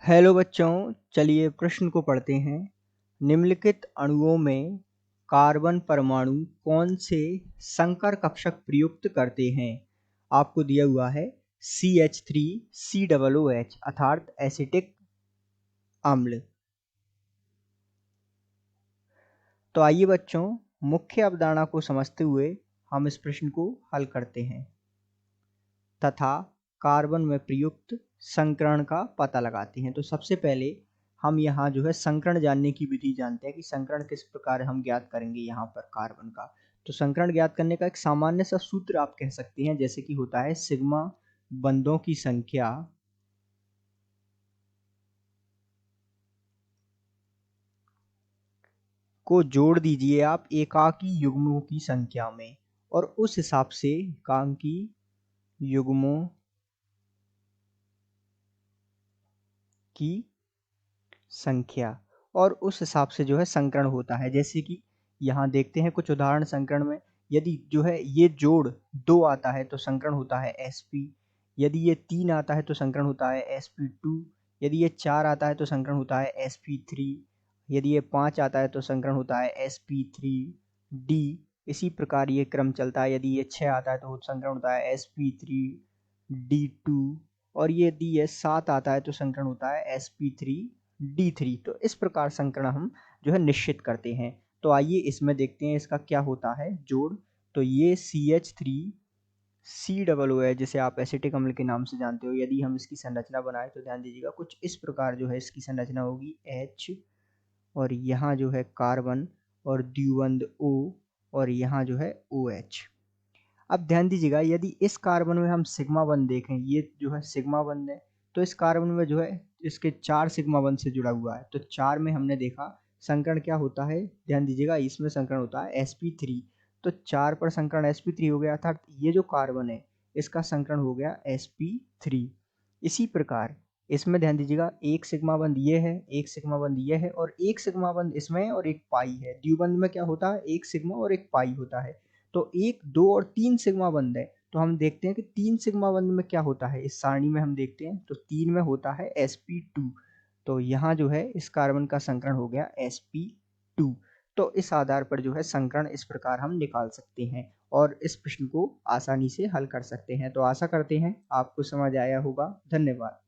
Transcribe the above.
Hello बच्चों, चलिए प्रश्न को पढ़ते हैं। निम्नलिखित अणुओं में कार्बन परमाणु कौन से संकर कक्षक प्रयुक्त करते हैं? आपको दिया हुआ है CH3COOH अर्थात एसिटिक अम्ल। तो आइए बच्चों, मुख्य अवधारणा को समझते हुए हम इस प्रश्न को हल करते हैं तथा कार्बन में प्रयुक्त संकरण का पता लगाते हैं। तो सबसे पहले हम यहाँ जो है संकरण जानने की विधि जानते हैं कि संकरण किस प्रकार हम ज्ञात करेंगे यहाँ पर कार्बन का। तो संकरण ज्ञात करने का एक सामान्य सा सूत्र आप कह सकते हैं, जैसे कि होता है सिग्मा बंधों की संख्या को जोड़ दीजिए आप एकाकी युग्मों की संख्या में, और उस हिसाब से एकाकी युग्मों की संख्या और उस हिसाब से जो है संकरण होता है। जैसे कि यहाँ देखते हैं कुछ उदाहरण संकरण में, यदि जो है ये जोड़ 2 आता है तो संकरण होता है sp, यदि ये 3 आता है तो संकरण होता है sp2, यदि ये 4 आता है तो संकरण होता है sp3, यदि ये 5 आता है तो संकरण होता है sp3d। इसी प्रकार ये क्रम चलता है, यदि ये 6 आता है तो संकरण होता है sp3d2, और यदि ये 7 आता है तो संकरण होता है sp3d3। तो इस प्रकार संकरण हम जो है निश्चित करते हैं। तो आइए इसमें देखते हैं इसका क्या होता है जोड़। तो ये CH3COOH जिसे आप एसिटिक अम्ल के नाम से जानते हो, यदि हम इसकी संरचना बनाए तो ध्यान दीजिएगा कुछ इस प्रकार जो है इसकी संरचना होगी H, और यहाँ जो है कार्बन और द्विबंध O, और यहाँ जो है OH। अब ध्यान दीजिएगा यदि इस कार्बन में हम सिग्मा बंध देखें, ये जो है सिग्मा बंध है, तो इस कार्बन में जो है इसके 4 सिग्मा बंध से जुड़ा हुआ है। तो 4 में हमने देखा संकरण क्या होता है, ध्यान दीजिएगा इसमें संकरण होता है sp3। तो 4 पर संकरण sp3 हो गया, अर्थात ये जो कार्बन है इसका संकरण हो गया sp3। इसी प्रकार इसमें ध्यान दीजिएगा एक सिग्मा बंध ये है, एक सिग्मा बंध ये है, और एक सिग्मा बंध इसमें और एक पाई है। द्विबंध में क्या होता है, एक सिग्मा और एक पाई होता है। तो 1, 2 और 3 सिग्मा बंध है। तो हम देखते हैं कि 3 सिग्मा बंध में क्या होता है, इस सारणी में हम देखते हैं तो 3 में होता है sp2। तो यहाँ जो है इस कार्बन का संकरण हो गया sp2। तो इस आधार पर जो है संकरण इस प्रकार हम निकाल सकते हैं और इस प्रश्न को आसानी से हल कर सकते हैं। तो आशा करते हैं आपको समझ आया होगा। धन्यवाद।